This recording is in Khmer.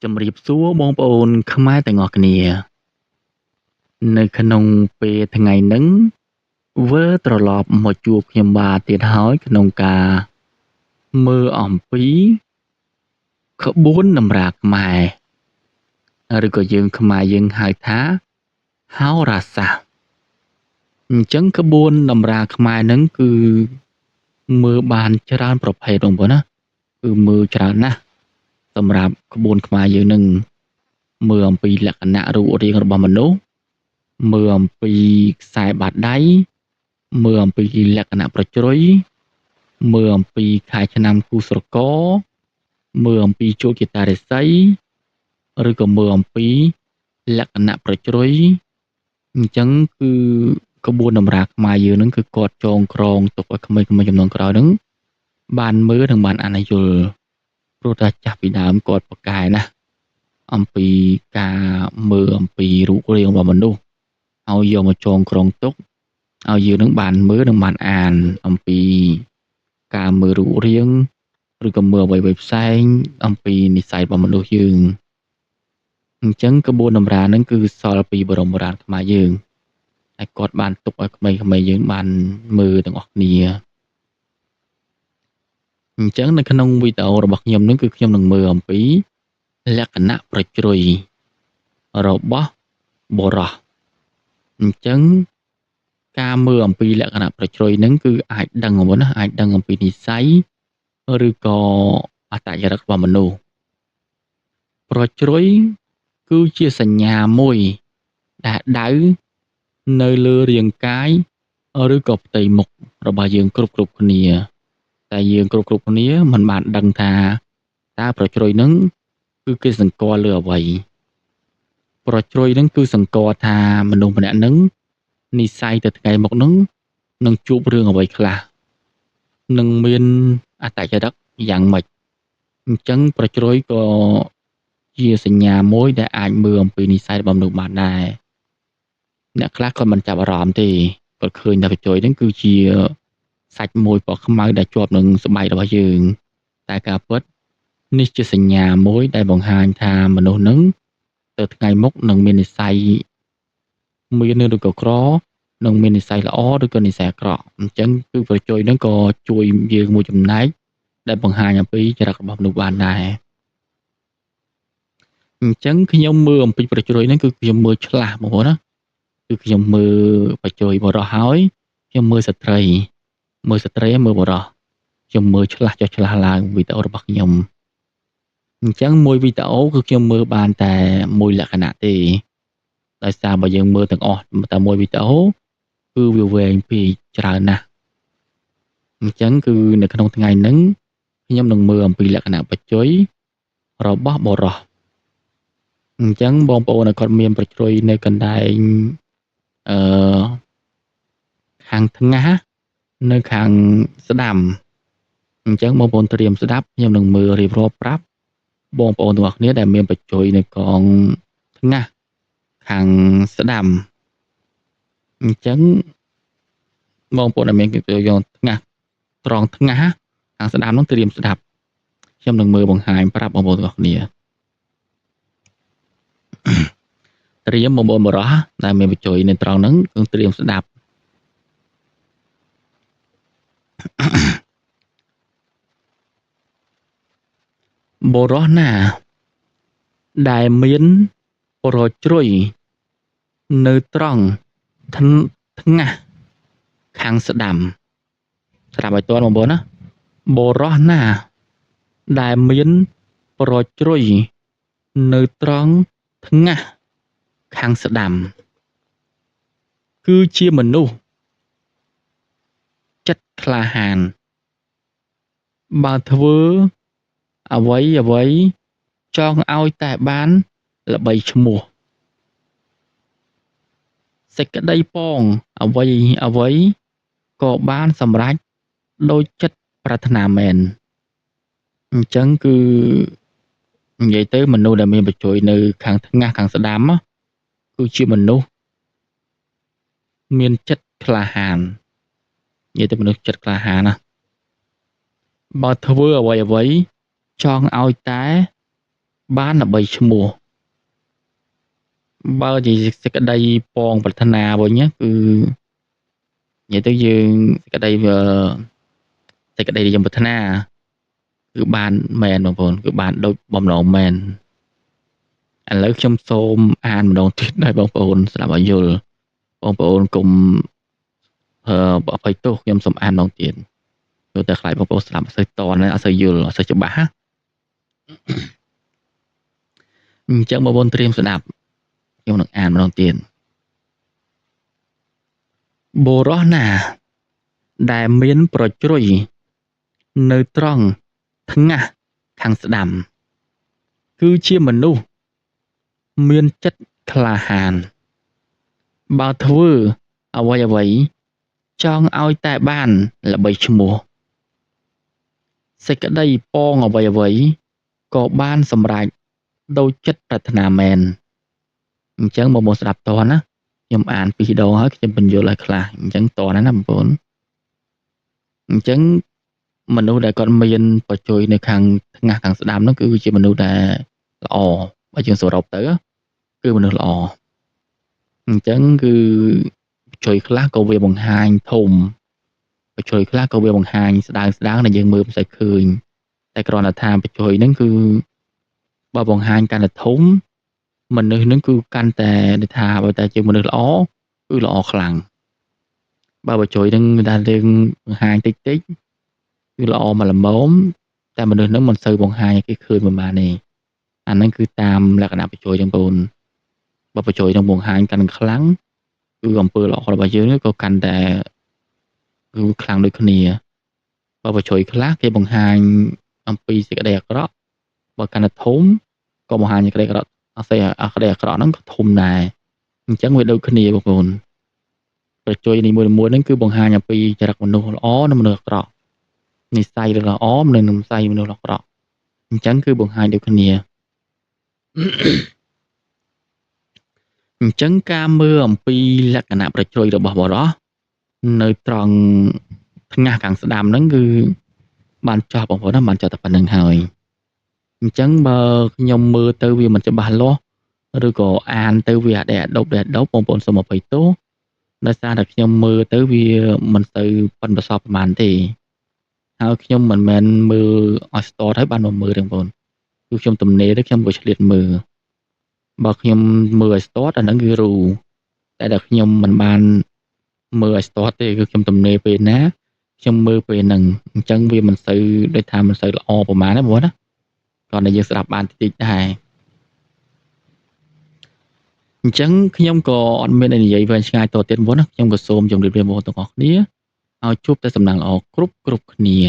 ជំរាបសួរបងប្អូនខ្មែរទាំងអស់គ្នានៅក្នុងពេលថ្ងៃនេះវិលត្រឡប់មកជួបខ្ញុំបាទទៀតហើយក្នុងការមើលអំពីក្បួនតម្រាខ្មែរឬក៏យើងខ្មែរយើងហៅថាហោរាសាស្ត្រអញ្ចឹងក្បួនតម្រាខ្មែរហ្នឹងគឺមើលបានច្រើនប្រភេទបងប្អូនណាគឺមើលច្រើនណាស់សម្រាប់ក្បួនខ្មែរយើងនឹងមើលអំពីលក្ខណៈរូបរាងរបស់មនុស្សមើលអំពីខ្សែបាតដៃមើលអំពីលក្ខណៈប្រជ្រុយមើលអំពីខែឆ្នាំគូស្រករមើលអំពីជោគជតារាសីឬក៏មើលអំពីលក្ខណៈប្រជ្រុយអញ្ចឹងគឺក្បួនតម្រាខ្មែរយើងនឹងគឺគាត់ចងក្រងទុកឲ្យក្មេងៗចំនួនក្រោយនឹងបានមើលនិងបានអានយល់ព្រោះតែចាស់ពីដើមគាត់ប្រកែណាស់អំពីការមើលអំពីរូបរាងរបស់មនុស្សឲ្យយកមកចងក្រងទុកឲ្យយើងនឹងបានមើលនិងបានអានអំពីការមើលរូបរាងឬក៏មើលអ្វីៗផ្សេងអំពីនិស្ស័យរបស់មនុស្សយើងអញ្ចឹងក្បួនតម្រានឹងគឺសល់ពីបរមបុរាណខ្មែរយើងហើយគាត់បានទុកឲ្យក្មេងៗយើងបានមើលទាំងអស់គ្នាអញ្ចឹងនៅក្នុងវីដេអូរបស់ខ្ញុំនឹងគឺខ្ញុំនឹងមើលអំពីលក្ខណៈប្រជ្រុយរបស់បុរសអញ្ចឹងការមើលអំពីលក្ខណៈប្រជ្រុយហ្នឹងគឺអាចដឹងអ្វីណាអាចដឹងអំពីនិស្ស័យឬក៏អត្តចរិតរបស់មនុស្សប្រជ្រុយគឺជាសញ្ញាមួយដែលដៅនៅលើរាងកាយឬក៏ផ្ទៃមុខរបស់យើងគ្រប់គ្នាតែយើងគ្រប់គ្នាមិនបានដឹងថាតើប្រជ្រុយហ្នឹងគឺគេសង្កល់លើអ្វីប្រជ្រុយហ្នឹងគឺសង្កល់ថាមនុស្សម្នាក់ហ្នឹងនិស្ស័យទៅថ្ងៃមុខហ្នឹងនឹងជួបរឿងអ្វីខ្លះនឹងមានអត្តចរិតយ៉ាងម៉េចអញ្ចឹងប្រជ្រុយក៏ជាសញ្ញាមួយដែលអាចមើលអំពីនិស្ស័យរបស់មនុស្សបានដែរអ្នកខ្លះក៏មិនចាប់អារម្មណ៍ទេគាត់ឃើញថាប្រជ្រុយហ្នឹងគឺជាសាច់មួយពណ៌ខ្មៅដែលជាប់នឹងស្បែករបស់យើងតែការពិតនេះជាសញ្ញាមួយដែលបង្ហាញថាមនុស្សហ្នឹងទៅថ្ងៃមុខនឹងមាននិស្ស័យមានឬក៏ក្រនឹងមាននិស្ស័យល្អឬក៏និស្ស័យអាក្រក់អញ្ចឹងគឺប្រជុយហ្នឹងក៏ជួយយើងមួយចំណែកដែលបង្ហាញអំពីចរិតរបស់មនុស្សបានដែរអញ្ចឹងខ្ញុំមើលអំពីប្រជុយហ្នឹងគឺខ្ញុំមើលឆ្លាស់បងប្អូនណាគឺខ្ញុំមើលប្រជុយបរោះហើយខ្ញុំមើលស្ត្រីមើលបរោះខ្ញុំមើលឆ្លាស់ចុះឆ្លាស់ឡើងវីដេអូរបស់ខ្ញុំអញ្ចឹងមួយវីដេអូគឺខ្ញុំមើលបានតែមួយលក្ខណៈទេដោយសារបើយើងមើលទាំងអស់តែមួយវីដេអូគឺវាវែងពេកច្រើនណាស់អញ្ចឹងគឺនៅក្នុងថ្ងៃហ្នឹងខ្ញុំនឹងមើលអំពីលក្ខណៈបច្ចុយរបស់បុរសអញ្ចឹងបងប្អូនគាត់មានប្រជ្រុយនៅកណ្ដែងអឺខាងថ្ងាសនៅខាងស្ដាំអញ្ចឹងបងប្អូនត្រៀមស្ដាប់ខ្ញុំនឹងមើលរៀបរាប់ប្រាប់បងប្អូនទាំងអស់គ្នាដែលមានប្រជុយនៅកងថ្ងាសខាងស្ដាំអញ្ចឹងបងប្អូនដែលមានប្រជុយយកថ្ងាសត្រង់ថ្ងាសខាងស្ដាំនោះត្រៀមស្ដាប់ខ្ញុំនឹងមើលបង្ហាញប្រាប់បងប្អូនទាំងអស់គ្នាត្រៀមបងប្អូនបរោះដែលមានប្រជុយនៅត្រង់ហ្នឹងគឺត្រៀមស្ដាប់បុរសណាដែលមានប្រជ្រុយនៅត្រង់ថ្ងាសខាងស្ដាំស្ដាប់ឲ្យតន់បងប្អូនណាបុរសណាដែលមានប្រជ្រុយនៅត្រង់ថ្ងាសខាងស្ដាំគឺជាមនុស្សចិត្តក្លាហានបើធ្វើអ្វីចង់ឲ្យតែបានល្បីឈ្មោះសេចក្តីប៉ងអ្វីក៏បានសម្រេចដោយចិត្តប្រាថ្នាមែនអញ្ចឹងគឺនិយាយទៅមនុស្សដែលមានប្រជុយនៅខាងថ្ងាសខាងស្ដាំគឺជាមនុស្សមានចិត្តក្លាហាននិយាយទៅមនុស្សចិត្តក្លាហានណាបើធ្វើអ្វីចង់ឲ្យតែ បានដើម្បីឈ្មោះបើនិយាយសេចក្តីពងប្រាថ្នាវិញណាគឺនិយាយទៅយើងសេចក្តីដែលយើងប្រាថ្នាគឺបានមែនបងប្អូនគឺបានដូចបំណងមែនឥឡូវខ្ញុំសូមអានម្ដងទៀតឲ្យបងប្អូនស្ដាប់ឲ្យយល់បងប្អូនកុំអភ័យទោសខ្ញុំសូមអានម្ដងទៀតព្រោះតែខ្លាចបងប្អូនស្ដាប់អត់សូវតន់អត់សូវយល់អត់សូវច្បាស់ណាអញ្ចឹងបងប្អូនត្រៀមស្ដាប់ខ្ញុំនឹងអានម្ដងទៀតបុរសណាដែលមានប្រជ្រុយនៅត្រង់ថ្ងាសខាងស្ដាំគឺជាមនុស្សមានចិត្តក្លាហានបើធ្វើអ្វីចង់ឲ្យតែបានល្បីឈ្មោះសេចក្តីពងអ្វីក៏បានសម្រេចដោយចិត្តប្រាថ្នាមែនអញ្ចឹងមកស្ដាប់តណាខ្ញុំអាន2ដងហើយខ្ញុំបញ្យល់ឲ្យខ្លះអញ្ចឹងតណាបងប្អូនអញ្ចឹងមនុស្សដែលគាត់មានប្រជ័យនៅខាងថ្ងាសខាងស្ដាំនោះគឺជាមនុស្សដែលល្អបើយើងសរុបទៅគឺមនុស្សល្អអញ្ចឹងគឺប្រជ័យខ្លះក៏វាបង្ហាញធំប្រជ័យខ្លះក៏វាបង្ហាញស្ដើងដែលយើងមើលមិនសូវឃើញតែគ្រាន់តែថាប្រជ័យហ្នឹងគឺបើបង្ហាញកាន់តែធំមនុស្សហ្នឹងគឺកាន់តែថាបើតែជាមនុស្សល្អគឺល្អខ្លាំងបើប្រជ័យហ្នឹងដែលយើងបង្ហាញតិចគឺល្អមកល្មមតែមនុស្សហ្នឹងមិនសូវបង្ហាញឲ្យគេឃើញប្រហែលទេអាហ្នឹងគឺតាមលក្ខណៈប្រជ័យទាំងបងបើប្រជ័យនឹងបង្ហាញកាន់ខ្លាំងគឺអំពើល្អរបស់យើងក៏កាន់តែគឺខ្លាំងដូចគ្នាបើប្រជ័យខ្លះគេបង្ហាញអំពីសេចក្តីអាក្រក់បើកាន់តែធំក៏បង្ហាញសេចក្តីអាក្រក់ហ្នឹងក៏ធំដែរអញ្ចឹងវាដូចគ្នាបងប្អូនប្រជ័យនីមួយៗហ្នឹងគឺបង្ហាញអំពីចរិតមនុស្សល្អនិងមនុស្សអាក្រក់និស្ស័យល្អនិងនិស្ស័យមនុស្សអាក្រក់អញ្ចឹងគឺបង្ហាញដូចគ្នាអញ្ចឹងការមើលអំពីលក្ខណៈប្រជ័យរបស់បុរសនៅត្រង់ថ្ងាសខាងស្ដាំហ្នឹងគឺបានចោះបងប្អូនណាបានចោះតែប៉ុណ្្នឹងហើយអញ្ចឹងបើខ្ញុំមើលទៅវាមិនច្បាស់លាស់ឬក៏អានទៅវាអដែតដប់បងប្អូនសូមអភ័យទោសដោយសារតែខ្ញុំមើលទៅវាមិនទៅប៉ិនប្រសពប្រហែលទេហើយខ្ញុំមិនមែនមើលឲ្យស្ទាត់ហើយបានមកមើលទេបងប្អូនគឺខ្ញុំទំនេរទៅខ្ញុំក៏ឆ្លៀតមើលបើខ្ញុំមើលឲ្យស្ទាត់អាហ្នឹងគឺរូតែដល់ខ្ញុំមិនបានមើលឲ្យស្ទាត់ទេគឺខ្ញុំទំនេរពេលណាខ្ញុំមើលពេលហ្នឹងអញ្ចឹងវាមិនសូវដូចថាមិនសូវល្អប្រហែលណាបងប្អូនណាគ្រាន់តែយើងស្ដាប់បានតិចដែរអញ្ចឹងខ្ញុំក៏អត់មាននិយាយវែងឆ្ងាយតទៀតបងប្អូនណាខ្ញុំក៏សូមជម្រាបលាបងប្អូនទាំងអស់គ្នាឲ្យជួបតែសំណាងល្អគ្រប់គ្នា